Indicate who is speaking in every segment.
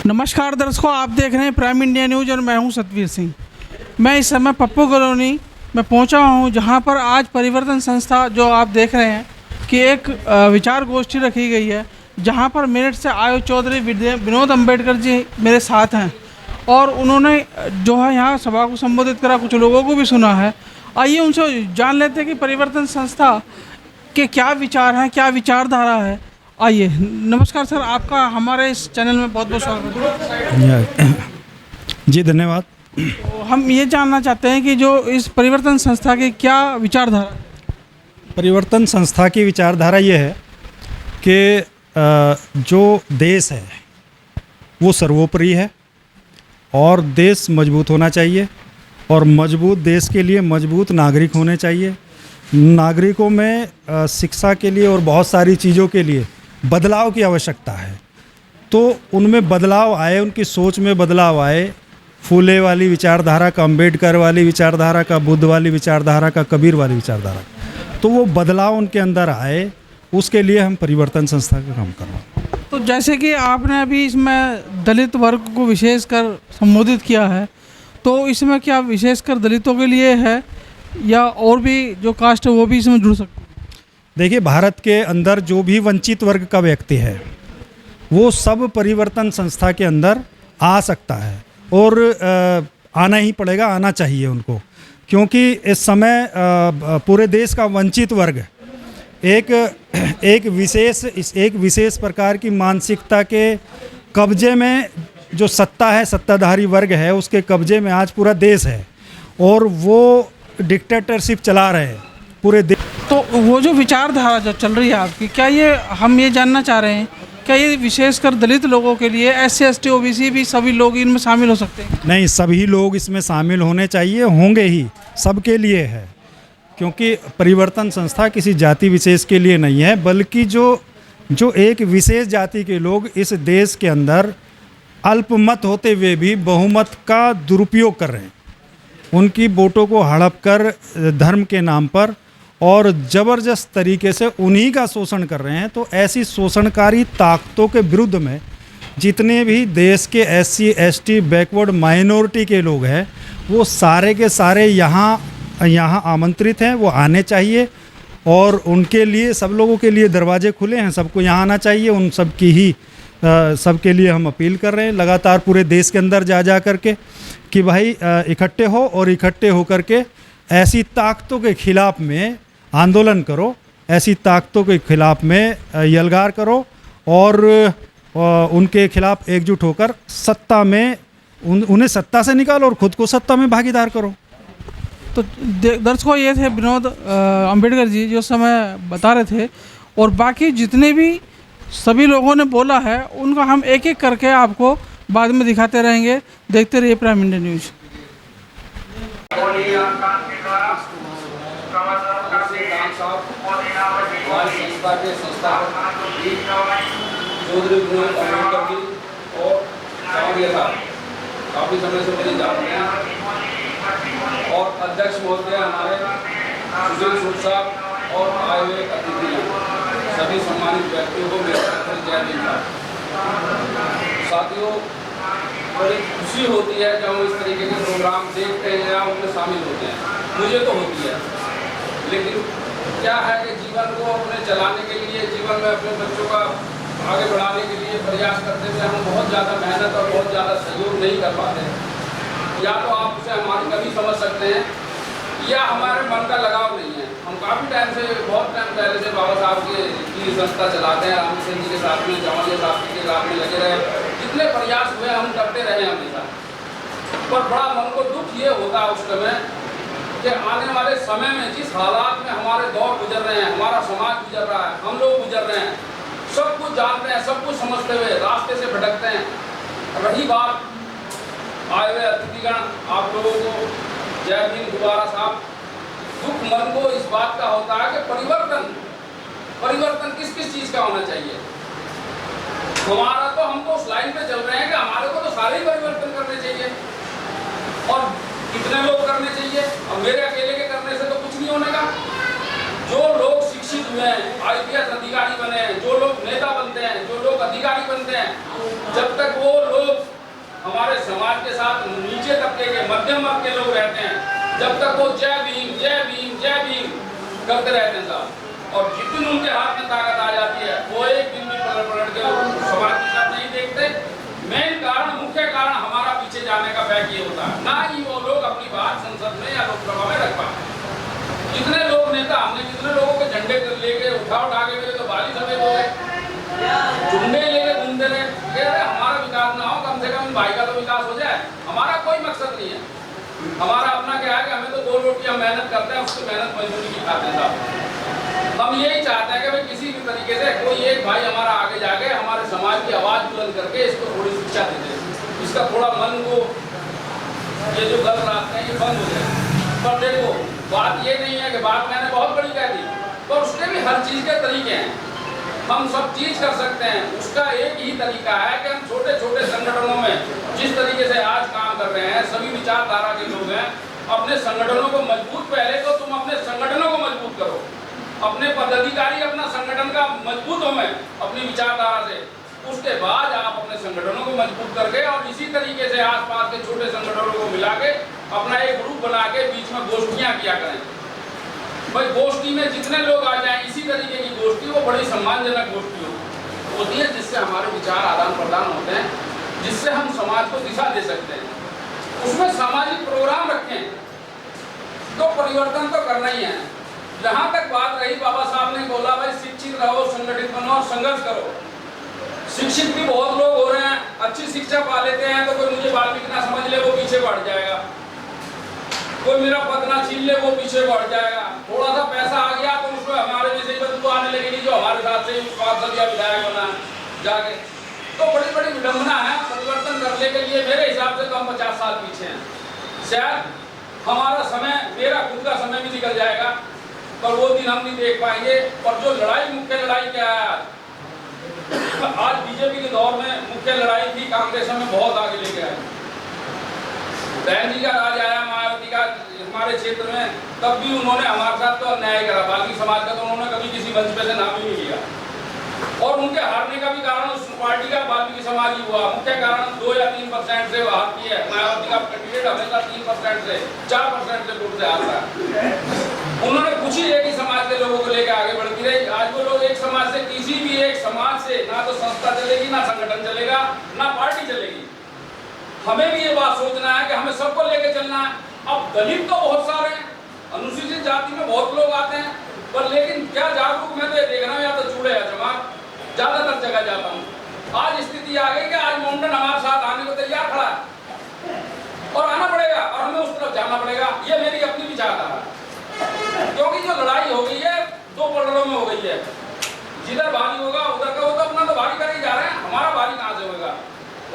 Speaker 1: नमस्कार दर्शकों, आप देख रहे हैं प्राइम इंडिया न्यूज़ और मैं हूं सतवीर सिंह। मैं इस समय पप्पू कॉलोनी में पहुंचा हूं, जहां पर आज परिवर्तन संस्था जो आप देख रहे हैं कि एक विचार गोष्ठी रखी गई है, जहां पर मेरठ से आयु चौधरी विनोद अंबेडकर जी मेरे साथ हैं और उन्होंने जो है यहाँ सभा को संबोधित करा, कुछ लोगों को भी सुना है। आइए उनसे जान लेते हैं कि परिवर्तन संस्था के क्या विचार हैं, क्या विचारधारा है। आइए। नमस्कार सर, आपका हमारे इस चैनल में बहुत बहुत स्वागत है।
Speaker 2: जी धन्यवाद।
Speaker 1: तो हम ये जानना चाहते हैं कि जो इस परिवर्तन संस्था की क्या विचारधारा है?
Speaker 2: परिवर्तन संस्था की विचारधारा ये है कि जो देश है वो सर्वोपरि है और देश मजबूत होना चाहिए और मजबूत देश के लिए मजबूत नागरिक होने चाहिए। नागरिकों में शिक्षा के लिए और बहुत सारी चीज़ों के लिए बदलाव की आवश्यकता है, तो उनमें बदलाव आए, उनकी सोच में बदलाव आए। फूले वाली विचारधारा का, अम्बेडकर वाली विचारधारा का, बुद्ध वाली विचारधारा का, कबीर वाली विचारधारा, तो वो बदलाव उनके अंदर आए, उसके लिए हम परिवर्तन संस्था का काम कर रहे हैं।
Speaker 1: तो जैसे कि आपने अभी इसमें दलित वर्ग को विशेषकर संबोधित किया है, तो इसमें क्या विशेषकर दलितों के लिए है या और भी जो कास्ट है वो भी इसमें जुड़ सकते हैं?
Speaker 2: देखिए, भारत के अंदर जो भी वंचित वर्ग का व्यक्ति है वो सब परिवर्तन संस्था के अंदर आ सकता है और आना ही पड़ेगा, आना चाहिए उनको, क्योंकि इस समय पूरे देश का वंचित वर्ग एक विशेष प्रकार की मानसिकता के कब्जे में, जो सत्ता है, सत्ताधारी वर्ग है, उसके कब्जे में आज पूरा देश है और वो डिक्टेटरशिप चला रहे हैं पूरे देश।
Speaker 1: तो वो जो विचारधारा जो चल रही है आपकी, क्या ये हम ये जानना चाह रहे हैं, क्या ये विशेषकर दलित लोगों के लिए, SC ST OBC भी सभी लोग इनमें शामिल हो सकते हैं?
Speaker 2: नहीं, सभी लोग इसमें शामिल होने चाहिए, होंगे ही, सबके लिए है, क्योंकि परिवर्तन संस्था किसी जाति विशेष के लिए नहीं है, बल्कि जो एक विशेष जाति के लोग इस देश के अंदर अल्पमत होते हुए भी बहुमत का दुरुपयोग कर रहे हैं, उनकी वोटों को हड़प कर धर्म के नाम पर और ज़बरदस्त तरीके से उन्हीं का शोषण कर रहे हैं। तो ऐसी शोषणकारी ताकतों के विरुद्ध में जितने भी देश के SC ST बैकवर्ड माइनॉरिटी के लोग हैं, वो सारे के सारे यहाँ आमंत्रित हैं, वो आने चाहिए और उनके लिए, सब लोगों के लिए दरवाजे खुले हैं, सबको यहाँ आना चाहिए। उन सब की ही सबके लिए हम अपील कर रहे हैं लगातार पूरे देश के अंदर जा कर के कि भाई इकट्ठे हो और इकट्ठे होकर के ऐसी ताकतों के खिलाफ में आंदोलन करो, ऐसी ताकतों के खिलाफ में यलगार करो और उनके खिलाफ एकजुट होकर सत्ता में उन्हें सत्ता से निकालो और ख़ुद को सत्ता में भागीदार करो।
Speaker 1: तो दर्शकों, ये थे विनोद अंबेडकर जी जो समय बता रहे थे, और बाकी जितने भी सभी लोगों ने बोला है उनका हम एक एक करके आपको बाद में दिखाते रहेंगे। देखते रहिए प्राइम इंडिया न्यूज़।
Speaker 3: काफ़ी समय से मुझे जानते हैं और अध्यक्ष महोदय हमारे सुशील सूद साहब और आए हुए अतिथि सभी सम्मानित व्यक्तियों को मेरे तरफ से जय हिंद। साथियों, बड़ी खुशी होती है जब हम इस तरीके के प्रोग्राम देखते हैं या उनमें शामिल होते हैं, मुझे तो होती है, लेकिन क्या है कि जीवन को अपने चलाने के लिए, जीवन में अपने बच्चों का आगे बढ़ाने के लिए प्रयास करते हुए हम बहुत ज़्यादा मेहनत और बहुत ज़्यादा सहयोग नहीं कर पाते। या तो आप उसे हमारी कमी समझ सकते हैं या हमारे मन का लगाव नहीं है। हम काफ़ी टाइम से, बहुत टाइम पहले से बाबा साहब की संस्था चलाते हैं, राम सिंह जी के साथ में, जवाहर साहब के साथ में लगे रहे, जितने प्रयास हुए हम करते रहे हमेशा। पर बड़ा मन को दुख ये होता है उस समय कि आने वाले समय में जिस हालात में हमारे दौर गुजर रहे हैं, हमारा समाज गुजर रहा है, हम लोग गुजर रहे हैं, सब कुछ जानते हैं, सब कुछ समझते हुए रास्ते से भटकते हैं। रही बात आए हुए अतिथिगण, आप लोगों को जय भीम दोबारा साहब। दुख मन को इस बात का होता है कि परिवर्तन किस किस चीज़ का होना चाहिए। हमारा तो, हम तो उस लाइन पे चल रहे हैं कि हमारे को तो सारे ही परिवर्तन करने चाहिए, और कितने लोग करने चाहिए? अब मेरे अकेले के करने से तो कुछ नहीं होने का। जो लोग शिक्षित हुए हैं, IPS अधिकारी बने हैं, जो लोग नेता बनते हैं, जो लोग अधिकारी बनते हैं, जब तक वो लोग हमारे समाज के साथ नीचे तबके के मध्यम वर्ग के लोग रहते हैं, जब तक वो जय भीम जय भीम जय भीम करते रहते हैं साहब, और जितनी उनके हाथ में ताकत आ जाती है वो एक दिन भी पलट के समाज की तरफ नहीं देखते। मेन कारण, मुख्य कारण हमारा पीछे जाने का बैक ये होता है, ना ही वो लोग अपनी बात संसद में या लोकसभा में रख पाते। कितने लोग नेता, हमने कितने लोगों के झंडे लेके उठा के मेरे तो बाली सफेद हो गए, झुंडे लेके घूमते रहे। हमारा विकास ना हो, कम से कम भाई का तो विकास हो जाए। हमारा कोई मकसद नहीं है, हमारा अपना क्या है कि हमें तो 2 रोटियां मेहनत करते हैं, उसकी मेहनत मजदूरी की खाते हैं साहब। हम यही चाहते हैं कि भाई किसी भी तरीके से कोई एक भाई हमारा आगे जाके हमारे समाज की आवाज़ बुलंद करके इसको थोड़ी शिक्षा दे दे, इसका थोड़ा मन को, ये जो गलत रास्ते हैं ये बंद हो जाए। पर देखो बात ये नहीं है कि बात मैंने बहुत बड़ी कह दी, पर उसके भी हर चीज़ के तरीके हैं। हम सब चीज़ कर सकते हैं, उसका एक ही तरीका है कि हम छोटे छोटे संगठनों में जिस तरीके से आज काम कर रहे हैं, सभी विचारधारा के लोग हैं, अपने संगठनों को मजबूत, पहले तो तुम अपने संगठनों को मजबूत करो, अपने पदाधिकारी अपना संगठन का मजबूत हो में अपनी विचारधारा से, उसके बाद आप अपने संगठनों को मजबूत करके और इसी तरीके से आसपास के छोटे संगठनों को मिला के अपना एक ग्रुप बना के बीच में गोष्ठियां किया करें। भाई गोष्ठी में जितने लोग आ जाएं, इसी तरीके की गोष्ठी वो बड़ी सम्मानजनक गोष्ठी होती है, जिससे हमारे विचार आदान प्रदान होते हैं, जिससे हम समाज को दिशा दे सकते हैं। उसमें सामाजिक प्रोग्राम रखें तो परिवर्तन तो करना ही है। जहाँ तक बात रही, बाबा साहब ने बोला भाई शिक्षित रहो, संगठित बनो और संघर्ष करो। शिक्षित भी बहुत लोग हो रहे हैं, अच्छी शिक्षा पा लेते हैं तो कोई मुझे वाल्मीकि ना समझ ले वो पीछे बढ़ जाएगा, कोई मेरा पद ना छीन ले वो पीछे बढ़ जाएगा, थोड़ा सा पैसा आ गया तो उसमें हमारे जैसे बदबू आने लगेगी जो हमारे साथ से पार्षद या विधायक बना जाके। तो बड़ी बड़ी विडम्बना है। परिवर्तन करने के लिए मेरे हिसाब से तो हम 50 साल पीछे हैं। शायद हमारा समय, मेरा खुद का समय भी निकल जाएगा, पर वो दिन हम नहीं देख पाएंगे। और जो लड़ाई, मुख्य लड़ाई क्या है आज बीजेपी के दौर में, मुख्य लड़ाई थी कांग्रेस में बहुत आगे लेके आई। बहन जी का राज आया, मायावती का हमारे क्षेत्र में, तब भी उन्होंने हमारे साथ तो अन्याय करा। बाल्मीकि समाज का तो उन्होंने कभी किसी मंच पे से नाम ही नहीं लिया, और उनके हारने का भी कारण उस पार्टी का बाल्मीकि समाज ही हुआ। मुख्य कारण 2 या 3% से हारती है। मायावती का कैंडिडेट हमेशा 3% से 4% से वोट से हारता है। उन्होंने कुछ ही एक ही समाज के लोगों को लेकर आगे बढ़ती रही। आज वो लोग एक समाज से, किसी भी एक समाज से ना तो संस्था चलेगी, ना संगठन चलेगा, ना पार्टी चलेगी। हमें भी ये बात सोचना है कि हमें सबको लेके चलना है। अब दलित तो बहुत सारे हैं, अनुसूचित जाति में बहुत लोग आते हैं, पर लेकिन क्या जागरूक, मैं तो ये देख रहा हूँ या तो चूड़े या जमात, ज्यादातर जगह जाता हूँ। आज स्थिति आ गई कि आज माउंटेन हमारे साथ आने को तैयार खड़ा है और आना पड़ेगा और हमें उस तरफ जाना पड़ेगा। ये मेरी अपनी विचारधारा है, क्योंकि जो लड़ाई हो गई है 2 पलड़ों में हो गई है। जिधर भारी होगा उधर का वो तो अपना तो भारी कर ही जा रहे हैं, हमारा भारी कहाँ से होगा।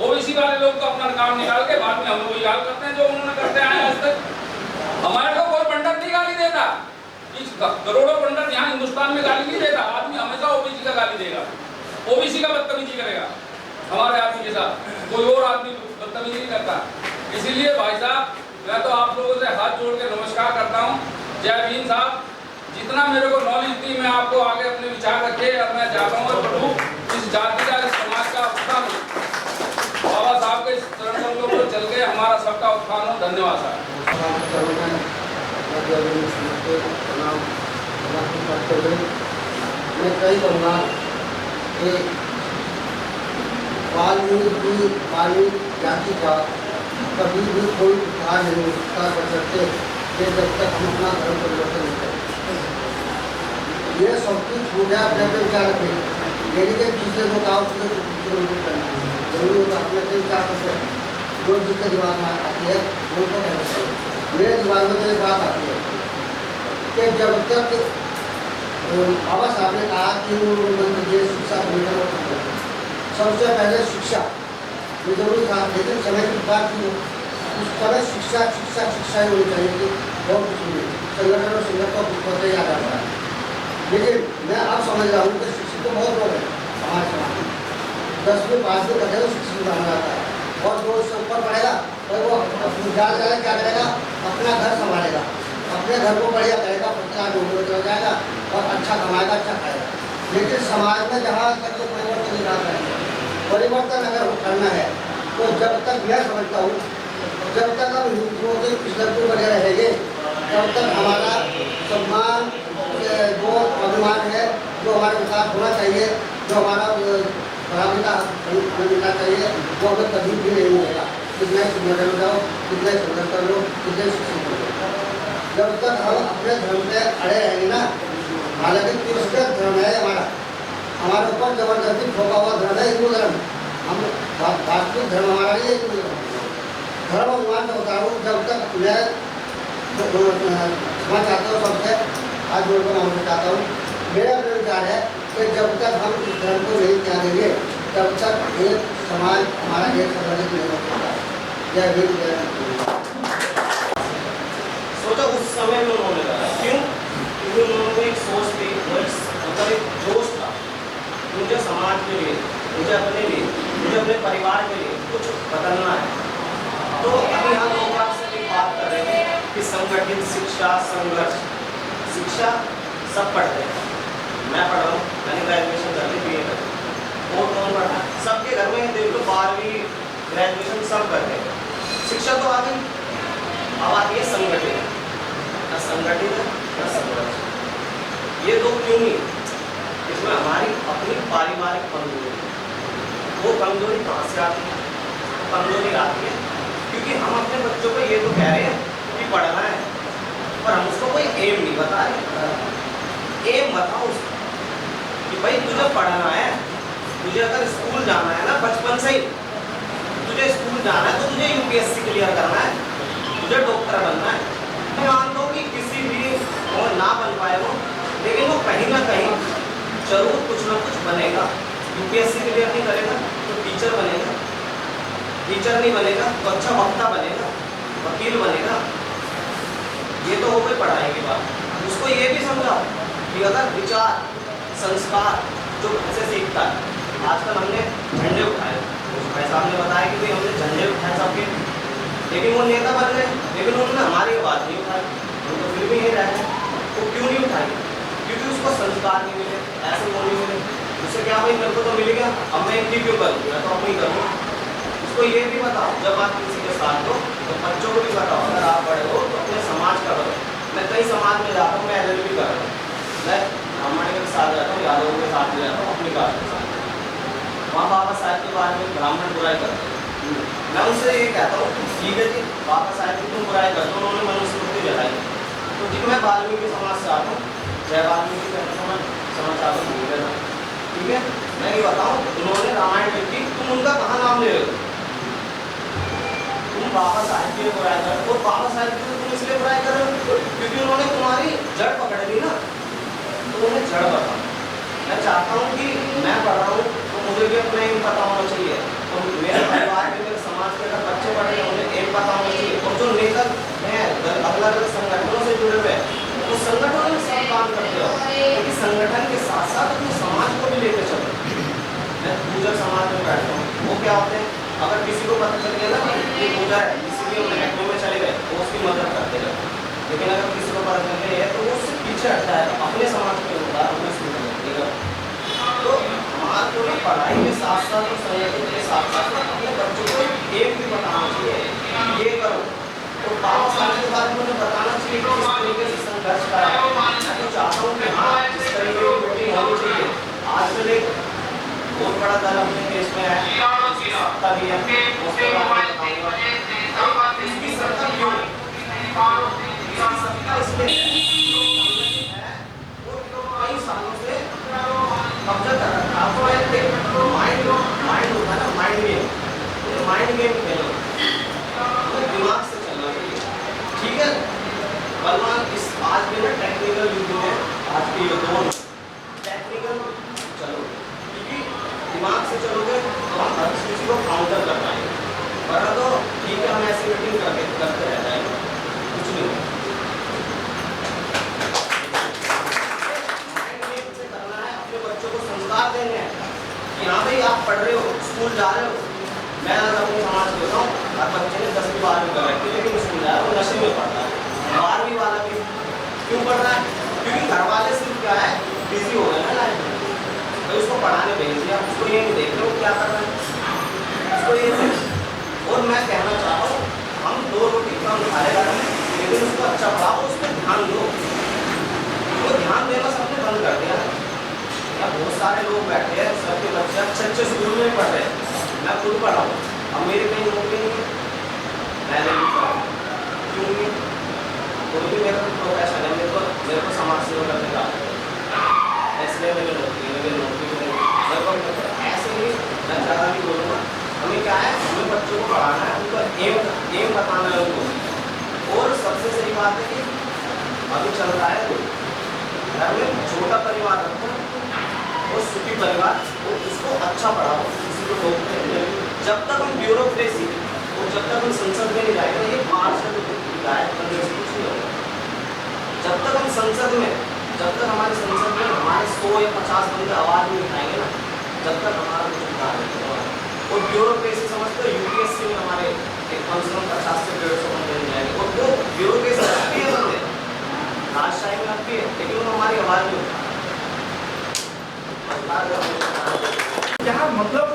Speaker 3: ओबीसी वाले लोग तो अपना काम निकाल के बाद में हम वही हाल करते हैं जो उन्होंने करते आए आज तक। हमारे को कोई पंडित नहीं गाली देता, इस करोड़ों पंडित यहाँ हिंदुस्तान में गाली नहीं देता। आदमी हमेशा ओबीसी का गाली देगा, ओबीसी का बदतमीजी करेगा हमारे आदमी के साथ, कोई और आदमी बदतमीजी नहीं करता। इसीलिए भाई साहब, मैं तो आप लोगों से हाथ जोड़ के नमस्कार करता हूँ। जय भीम साहब, जितना मेरे को नॉलेज थी मैं आपको आगे अपने विचार रखे और मैं चाहता हूँ और बढ़ूँ इस जाति का, इस समाज का उत्थान हो। बाबा साहब के चरणों को चल के हमारा सबका उत्थान हो। धन्यवाद साहब।
Speaker 4: मैं कही कहूँगा कि वाल्मीकि जाति का कभी भी कोई उद्धार नहीं हो सकता बशर्ते कि जब तक हम अपना धर्म परिवर्तन नहीं करें। ये सब कुछ हो गया, अपने अपने विचार रखें, यदि के दूसरे को कहा उसने जरूरी होता अपने अपने विचार करते हैं। जो जिसके दिमाग में आती है वो तो कहते हैं। मेरे दिमाग में तो एक बात आती है कि जब तक बाबा साहब ने कहा कि ये शिक्षा सबसे पहले शिक्षा ये जरूरी था, लेकिन समय की बात की उस समय शिक्षा शिक्षा शिक्षा ही होनी चाहिए थी। बहुत कुछ नहीं, संगठन और संगठन का कुछ पता ही आ जाता है। लेकिन मैं अब समझ रहा हूँ कि शिक्षित तो बहुत लोग हैं हमारे समाज में, 10वीं 5वीं तक है तो शिक्षित माना जाता है, और जो उससे ऊपर पढ़ेगा तो वो क्या करेगा, अपना घर संभालेगा, अपने घर को बढ़िया करेगा, पत्ता डूबने चला जाएगा और अच्छा कमाएगा, अच्छा खाएगा। लेकिन समाज में जहाँ तक तो परिवर्तन नहीं आता है, परिवर्तन अगर करना है तो जब तक मैं समझता हूँ, जब तक हम हिंदुओं के पिछड़े बने रहेंगे, तब तक हमारा सम्मान, जो अभिमान है, जो हमारे साथ होना चाहिए, जो हमारा बराबरी हमें मिलना चाहिए, वो हमें कभी भी नहीं मिलेगा। कितना ही संगठन में जाओ, कितना ही संघर्ष कर लो, कितना ही शिक्षण कर लो, जब तक हम अपने धर्म पे अड़े रहेंगे ना, हालांकि तिरस्कृत धर्म है हमारे ऊपर जबरदस्ती ठोका हुआ धर्म है हिंदू धर्म। हम वास्तविक धर्म हमारा ही हिंदू धर्म। धर्म भगवान से बता रहा हूँ, जब तक मैं क्षमा चाहता हूँ सबसे, आज जोड़कर मांगना चाहता हूँ, मेरा अपना विचार है कि जब तक हम इस धर्म को नहीं त्यागेंगे, तब तक एक समाज हमारा एक संगठित नहीं हो सकता। जय भीम, जय राम।
Speaker 5: सोचा उस समय में उन्होंने कहा, क्यों? क्योंकि उन्होंने को एक सोच थी, मतलब एक जोश था, मुझे समाज के लिए, मुझे अपने लिए, मुझे अपने परिवार के लिए कुछ बदलना है। तो अभी हम लोग आपसे एक बात कर रहे हैं कि संगठित शिक्षा, संघर्ष, शिक्षा सब पढ़ते हैं। मैं पढ़ रहा हूँ, मैंने ग्रेजुएशन कर ली, BA कर ली। और कौन पढ़ रहा है? सबके घर में देख लो 12वीं ग्रेजुएशन सब करते हैं। शिक्षा तो आ गई, अब आती है संगठित, न संगठित न संघर्ष। ये दो क्यों नहीं? इसमें हमारी अपनी पारिवारिक कमजोरी, वो कमजोरी कहाँ से आती है? कमजोरी आती है क्योंकि हम अपने बच्चों को ये तो कह रहे हैं कि पढ़ना है, पर हम उसको कोई एम नहीं बता रहे। एम बताओ उसको कि भाई तुझे पढ़ना है, तुझे अगर स्कूल जाना है ना, बचपन से ही तुझे स्कूल जाना है, तो तुझे UPSC क्लियर करना है, तुझे डॉक्टर बनना है। मैं मानता हूँ कि किसी भी और ना बन पाए वो, लेकिन वो कहीं ना कहीं जरूर कुछ ना कुछ बनेगा। UPSC क्लियर नहीं करेगा तो टीचर बनेगा, टीचर नहीं बनेगा तो अच्छा वक्ता बनेगा, वकील बनेगा। ये तो हो गई पढ़ाई की बात। उसको ये भी समझाओ कि अगर विचार, संस्कार जो घर से सीखता है, आजकल हमने झंडे उठाए, भाई साहब ने बताया कि भाई हमने झंडे उठाए सबके, लेकिन वो नेता बन गए, लेकिन उन्होंने हमारी बात नहीं उठाई, हम तो फिर भी यही रहे। वो क्यों नहीं उठाई? क्योंकि उसको संस्कार नहीं मिले, ऐसे वो नहीं मिले। उससे क्या भाई मेरे को तो मिल गया, अब मैं इनकी क्यों करूँ, मैं तो अपनी करूँ। उसको ये भी बताओ जब आप किसी के साथ हो तो बच्चों को भी बताओ, अगर आप बड़े हो तो अपने समाज का करो। मैं कई समाज में जाता हूँ, मैं LLB कर रहा हूँ, मैं ब्राह्मण के साथ जाता हूँ, यादवों के साथ भी जाता हूँ, अपनी कास्ट के साथ। वहाँ बाबा साहब के बारे में ब्राह्मण बुराई करते हैं, मैं उनसे ये कहता हूँ ठीक है जी, बाबा साहब की तुम बुराई करते हो, उन्होंने मनुस्मृति जलाई, तो जी मैं वाल्मीकि समाज से आता हूँ, जय वाल्मीकि समाज आता हूँ, ठीक है। मैं ये बताऊँ, उन्होंने रामायण लिखी, तुम उनका कहाँ नाम ले रहे हो? तुम बाबा साहब की बुराई कर रहे हो, और बाबा साहब की तुम इसलिए बुराई कर रहे हो क्योंकि उन्होंने तुम्हारी जड़ पकड़ ली ना, तो उन्हें जड़ बताओ। मैं चाहता हूँ कि मैं पढ़ रहा हूँ तो मुझे भी अपना एम पता होना चाहिए, तो मेरे परिवार के, मेरे समाज के अगर बच्चे पढ़ रहे हैं उन्हें एम पता होना चाहिए। और जो नेता हैं अलग अलग संगठनों से जुड़े हुए हैं, उस संगठनों में सब काम करते हो, क्योंकि संगठन के साथ साथ अपने समाज को भी लेकर चलो। मैं पूजक समाज में बैठता हूँ, वो क्या होते हैं, अगर किसी को पता चल गया ना कि पूजा है, किसी भी महकमे में चले गए तो उसकी मदद करते हैं, लेकिन अगर किसी को पता चल गया है तो वो उससे पीछे हटता है, अपने समाज के अनुसार अपने स्कूल में। तो हमारे को पढ़ाई के साथ साथ और संगठन के साथ साथ अपने बच्चों को एक भी बताना चाहिए ये करो, तो बाबा साहब के बारे में उन्हें बताना चाहिए कि इस तरीके से संघर्ष करा। मैं तो चाहता हूँ कि हाँ इस तरीके की मीटिंग होनी चाहिए। आजकल एक बहुत बड़ा दल अपने देश में है, सत्ता भी है, उसके बारे में बताऊंगा इसकी सत्ता क्यों, इसकी सत्ता इसलिए है वो कई सालों से कब्जा कर रखा है। आपको माइंड होता है ना, माइंड गेम खेलो, तो दिमाग से चलना चाहिए, ठीक है। बलवान इस आज के ना टेक्निकल युग में, आज के युद्धों में टेक्निकल चलो, क्योंकि दिमाग से चलोगे तो हम हर किसी को काउंटर कर पाएंगे, वरना तो ठीक है हम ऐसी मीटिंग करते रह जाएंगे, कुछ नहीं होगा। संस्कार देने हैं कि हाँ भाई आप पढ़ रहे हो, स्कूल जा रहे हो। मैं अपने समाज में होता हूँ, हर बच्चे ने 10वीं 12वीं कर रखी है, लेकिन स्कूल जा रहा है वो नशे में पढ़ रहा है। 12वीं वाला भी क्यों पढ़ रहा है? क्योंकि घर वाले सिर्फ क्या है, बिजी हो गए ना लाइफ में, तो उसको पढ़ाने भेज दिया, उसको ये नहीं देख रहे हो क्या कर रहा है, उसको ये और मैं कहना चाहता हूँ, हम 2 रोटी कम खा ले घर में, लेकिन उसको अच्छा पढ़ाओ, उस पर ध्यान दो। तो ध्यान देना सबने बंद कर दिया है। अब बहुत सारे लोग बैठे हैं, सबके बच्चे अच्छे स्कूल में पढ़ रहे हैं, मैं खुद पढ़ा हूँ, अब मेरी कहीं नौकरी नहीं है, मैंने भी पढ़ा, क्यों नहीं? कोई भी मेरा प्रोफेशन है, मेरे को समाज सेवा करने का, इसलिए मेरी नौकरी मेरे को ऐसे ही मैं ज़्यादा नहीं बोलूँगा। हमें क्या है, हमें बच्चों को पढ़ाना है, उनको एम बताना है उनको। और सबसे सही बात है कि अभी चल रहा है घर में छोटा परिवार रखो और सुखी परिवार, तो उसको अच्छा पढ़ाओ, किसी को रोकते नहीं। जब तक हम ब्यूरोक्रेसी और जब तक हम संसद में नहीं जाएंगे, ये पार्षद विधायक बनने से कुछ नहीं होगा। जब तक हम संसद में, जब तक हमारे संसद में हमारे 100 या 50 बंदे आवाज़ नहीं उठाएंगे ना, जब तक हमारा कुछ सुधार नहीं होगा। और ब्यूरोक्रेसी समझते हो, यूपीएससी में हमारे एक कम से कम 50 से 150 बंदे नहीं जाएंगे, और वो ब्यूरोक्रेसी लगती है बंदे, राजशाही में लगती है, लेकिन वो हमारी आवाज़ नहीं उठाते।
Speaker 6: यहाँ मतलब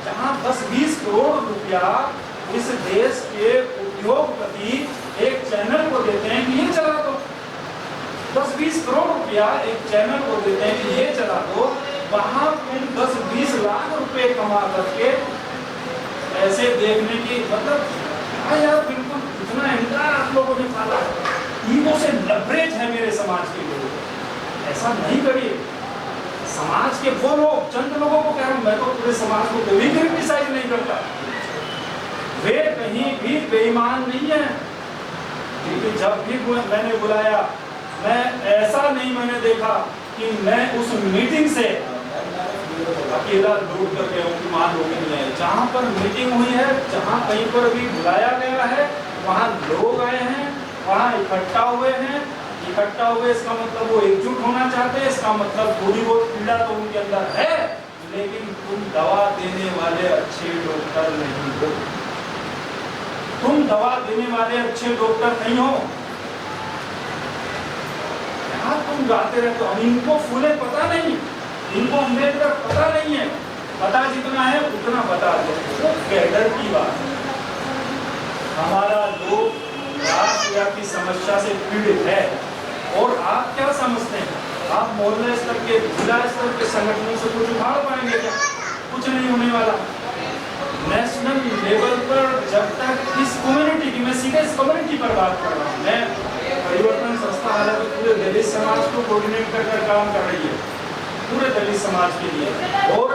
Speaker 6: जहाँ 10-20 करोड़ रुपया इस देश के उद्योगपति एक चैनल को देते हैं कि ये चला दो, 10-20 करोड़ रुपया एक चैनल को देते हैं कि ये चला दो, वहाँ तुम 10-20 लाख रुपए कमा करके ऐसे देखने की मतलब हाँ यार बिल्कुल इतना इंकार आप लोगों ने पाला, ईगो से लबरेज है मेरे समाज के लोग, ऐसा नहीं करिए। समाज के वो लोग, चंद लोगों को कह रहा हूँ, मैं तो पूरे समाज को कभी क्रिटिसाइज नहीं करता, वे कहीं भी बेईमान नहीं है। क्योंकि जब भी मैंने बुलाया, मैं ऐसा नहीं मैंने देखा कि मैं उस मीटिंग से अकेला लौट कर गया हूँ कि वहाँ लोग नहीं आए। जहाँ पर मीटिंग हुई है, जहाँ कहीं पर भी बुलाया गया है, वहाँ लोग आए हैं, वहाँ इकट्ठा हुए हैं। इकट्ठा हुए इसका मतलब वो एकजुट होना चाहते हैं, इसका मतलब थोड़ी बहुत पीड़ा तो उनके अंदर है, लेकिन तुम दवा देने वाले अच्छे डॉक्टर नहीं हो, तुम दवा देने वाले अच्छे डॉक्टर नहीं हो। यार तुम गाते रहते हो, इनको फूले पता नहीं, इनको अम्बेडकर पता नहीं है, पता जितना है उतना बता दो, तो कैडर की बात। हमारा लोग राष्ट्रव्यापी समस्या से पीड़ित है, और आप क्या समझते हैं, आप मोहल्ले स्तर के, जिला स्तर के संगठनों से कुछ उखाड़ पाएंगे क्या? कुछ नहीं होने वाला। नेशनल लेवल पर जब तक इस कम्युनिटी की, मैं सीधे इस कम्युनिटी पर बात कर रहा हूँ, मैं परिवर्तन संस्था हालांकि पूरे दलित समाज को कोऑर्डिनेट कर काम कर रही है, पूरे दलित समाज के लिए, और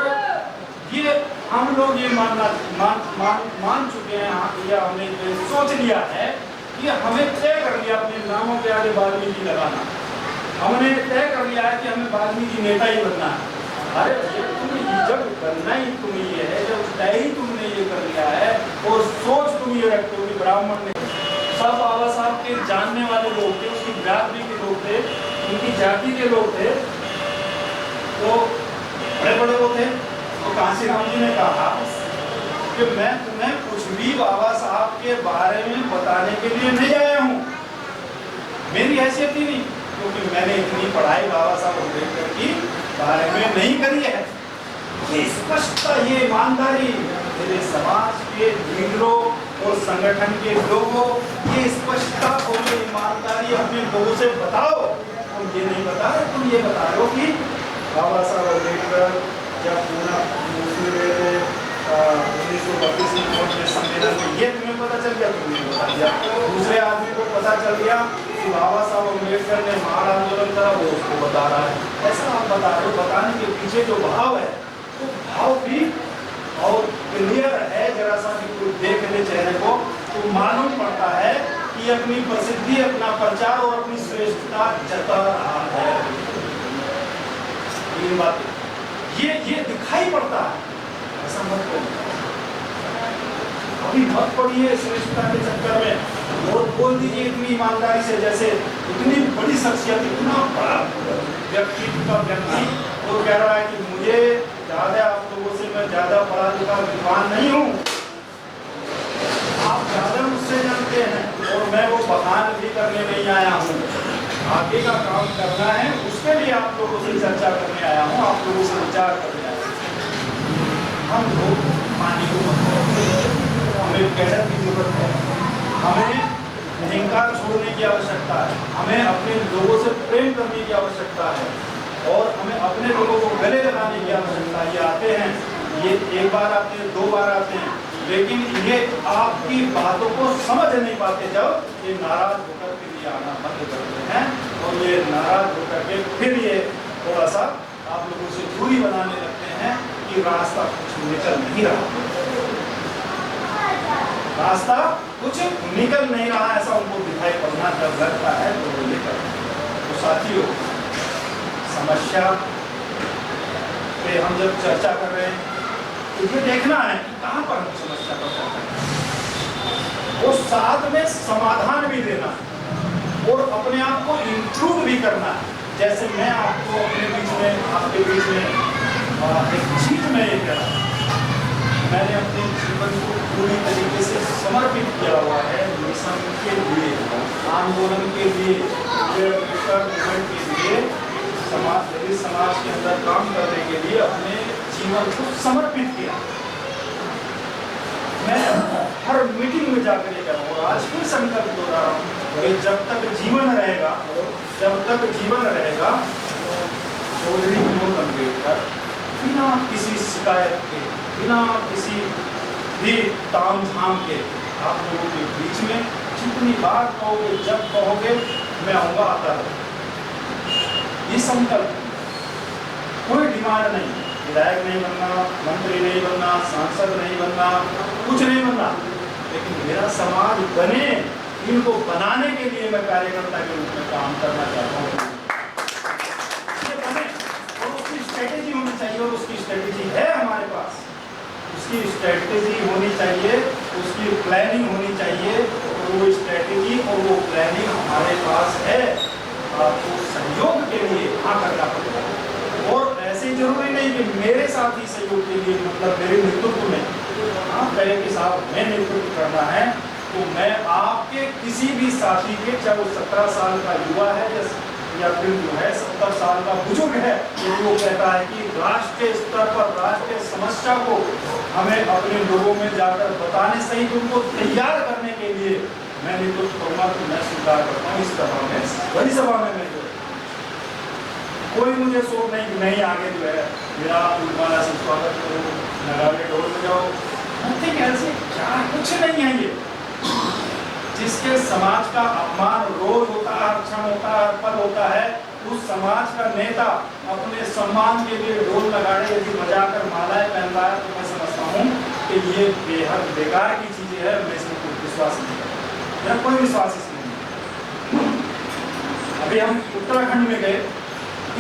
Speaker 6: ये हम लोग ये मान चुके हैं, या हमने सोच लिया है कि हमें तय कर लिया अपने नामों के आगे वाल्मीकि लगाना, हमने तय कर लिया है कि हमें वाल्मीकि नेता ही बनना है। अरे तुम जब बनना ही तुम ये है, जब तय ही तुमने ये कर लिया है, और सोच तुम ये रखते हो कि ब्राह्मण ने, सब बाबा साहब के जानने वाले लोग थे, उसकी बिरादरी के लोग थे, उनकी जाति के लोग थे, तो बड़े बड़े वो थे। तो कांशीराम जी ने कहा कि मैं तुम्हें कुछ भी बाबा साहब के बारे में बताने के लिए नहीं आया हूँ, मेरी हैसियत ही नहीं, क्योंकि मैंने इतनी पढ़ाई बाबा साहब अम्बेडकर की बारे में नहीं करी है। ये स्पष्टता, ये ईमानदारी मेरे समाज के लीडरों और संगठन के लोगों, ये स्पष्टता और ये ईमानदारी अपने लोगों से बताओ। तुम ये नहीं बता रहे, तुम ये बता रहे हो कि बाबा साहब अम्बेडकर जब पूरा मुस्लिम रहे थे 1932 में वोट में सम्मेलन में, ये तुम्हें पता चल गया, तुमने बता दिया। दूसरे आदमी को पता चल गया कि बाबा साहब अम्बेडकर ने महान आंदोलन करा, वो उसको बता रहा है। ऐसा आप बता रहे हो, बताने के पीछे जो भाव है, तो भाव भी और क्लियर है, जरा सा भी कोई देख ले चेहरे को तो मालूम पड़ता है कि अपनी प्रसिद्धि, अपना प्रचार और अपनी श्रेष्ठता जता रहा है। ये बात ये दिखाई पड़ता है, ऐसा मत करिए, अभी मत पड़िए श्रेष्ठता के चक्कर में, और बोल दीजिए इतनी ईमानदारी से, जैसे इतनी बड़ी शख्सियत, इतना बड़ा व्यक्तित्व का व्यक्ति वो कह रहा है कि मुझे ज़्यादा, आप लोगों से मैं ज़्यादा पढ़ा लिखा विद्वान नहीं हूँ, आप ज़्यादा मुझसे जानते हैं, और मैं वो बखान भी करने नहीं आया हूँ, आगे का काम करना है, उसके लिए आप लोगों से चर्चा करने आया हूँ, आप लोगों से विचार करने आया हूँ। हम लोग पानी को हमें हमें कैडर की जरूरत है, हमें अहंकार छोड़ने की आवश्यकता है, हमें अपने लोगों से प्रेम करने की आवश्यकता है और हमें अपने लोगों को गले लगाने की आवश्यकता है। ये आते हैं, ये एक बार आते हैं, 2 बार आते हैं, लेकिन ये आपकी बातों को समझ नहीं पाते जब ये नाराज होकर के लिए आना बंद करते हैं और ये नाराज होकर के फिर ये थोड़ा सा आप लोगों से दूरी बनाने लगते हैं कि रास्ता कुछ निकल नहीं रहा, रास्ता कुछ निकल नहीं रहा, ऐसा उनको दिखाई पड़ना जब लगता है तो वो लेकर। तो साथियों, समस्या पे हम जब चर्चा कर रहे हैं तो ये देखना है कि कहाँ पर हम समस्या पर चर्चा करें, और साथ में समाधान भी देना और अपने आप को इंप्रूव भी करना है। जैसे मैं आपको अपने बीच में, आपके बीच में एक चीज में ये कह रहा हूँ, मैंने अपने जीवन को पूरी तरीके से समर्पित किया हुआ है मिशन के लिए, आंदोलन के लिए, मूवमेंट के लिए, समाज के अंदर काम करने के लिए अपने जीवन को समर्पित किया। मैं हर मीटिंग में जाकर ये कह रहा हूँ, आज फिर संकल्प हो रहा हूँ कि जब तक जीवन रहेगा, जब तक जीवन रहेगा, चौधरी विनोद अम्बेडकर बिना किसी शिकायत के, बिना किसी भी ताम झाम के आप लोगों के बीच में जितनी बार कहोगे, जब कहोगे, मैं आऊँगा, आता रहूँगा। ये संकल्प, कोई डिमांड नहीं, विधायक नहीं बनना, मंत्री नहीं बनना, सांसद नहीं बनना, कुछ नहीं बनना, लेकिन मेरा समाज बने, इनको बनाने के लिए मैं कार्यकर्ता के रूप में काम करना चाहता हूँ। ये बने और उसकी स्ट्रेटेजी होनी चाहिए, और उसकी स्ट्रेटेजी है हमारे पास, उसकी स्ट्रेटेजी होनी चाहिए, उसकी प्लानिंग होनी चाहिए, और वो स्ट्रेटेजी और वो प्लानिंग हमारे पास है। आपको सहयोग के लिए हाँ करना पड़ेगा, और ऐसे जरूरी नहीं कि मेरे साथ ही सहयोग के लिए, मतलब मेरे नेतृत्व में हाँ कहे कि साहब मैं नेतृत्व करना है, तो मैं आपके किसी भी साथी के, चाहे वो 17 साल का युवा है या फिर जो है 70 साल का बुजुर्ग है, यदि वो कहता है कि राष्ट्रीय स्तर पर राष्ट्रीय समस्या को हमें अपने लोगों में जाकर बताने सहित उनको तैयार करने के लिए मैं नेतृत्व करूँगा, तो मैं स्वीकार करता हूँ। इस सभा में, बड़ी सभा में मैं जो कोई मुझे सोच नहीं आगे जो है मेरा फूलमाला से स्वागत करो, नगाड़े ढोल बजाओ, नथिंग ऐसे, क्या कुछ नहीं है। ये जिसके समाज का अपमान रोज होता है, क्षण होता है, पल होता है, उस समाज का नेता अपने सम्मान के लिए ढोल नगाड़े यदि बजाकर मालाएं पहन रहा है, तो मैं समझता हूँ कि ये बेहद बेकार की चीजें है। मैं इसमें कोई विश्वास नहीं करता, मेरा कोई विश्वास इसमें नहीं। अभी हम उत्तराखंड में गए,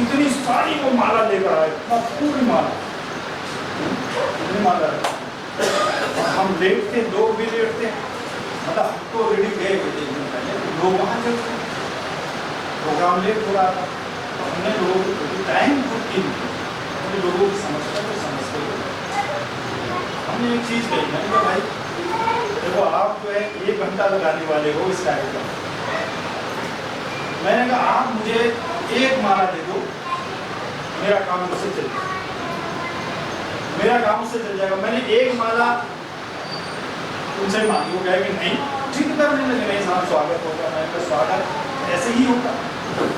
Speaker 6: इतनी सारी वो माला लेकर आए, पूरी माला, इतनी माला है। हम लेट थे, लोग भी लेट थे, मतलब हम तो रेडी गए थे पहले, लोग वहाँ जब प्रोग्राम लेट हो रहा था, तो हमने लोगों को टाइम बुक की, हमने लोगों की समस्या को समझते हुए हमने एक चीज़ कही, मैंने कहा भाई देखो आप जो है 1 घंटा लगाने वाले हो इस कार्यक्रम, मैंने कहा आप मुझे 1 माला दे दो, मेरा काम उससे चल जाएगा, मेरा काम उससे चल जाएगा। मैंने 1 माला उनसे मांगी, वो कहे कि नहीं, ठीक करने लगे, नहीं साहब स्वागत होगा। मैंने कहा स्वागत ऐसे ही होगा,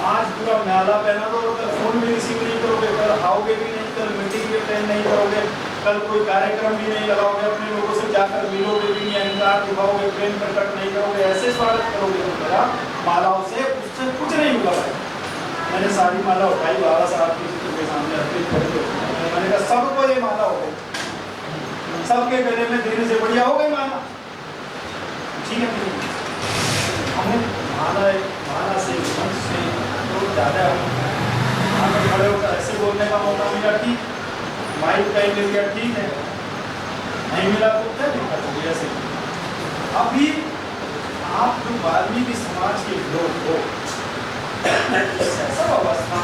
Speaker 6: आज पूरा माला पहना दो, कल फोन भी रिसीव नहीं करोगे, कल आओगे भी नहीं, कल मीटिंग भी अटेंड नहीं करोगे, कल कोई कार्यक्रम भी नहीं लगाओगे, अपने लोगों से जाकर मिलोगे भी नहीं, अहंकार दिखाओगे, प्रेम प्रकट नहीं करोगे, ऐसे स्वागत करोगे तो मेरा मालाओं से उससे कुछ नहीं होगा भाई। मैंने सारी माला उठाई, बाबा साहब के सामने अर्पित कर दी। मैंने कहा सबको ये माला हो गई, सबके गले में देने से बढ़िया हो गई माला, ठीक है। हमें माला से मंच से तो ज़्यादा आगे खड़े होकर ऐसे बोलने का मौका मिला, ठीक, माइक कहीं मिल गया, ठीक है, नहीं मिला तो क्या दिक्कत होगी। ऐसे अभी आप जो वाल्मीकि समाज के लोग हो, ऐसा अवस्था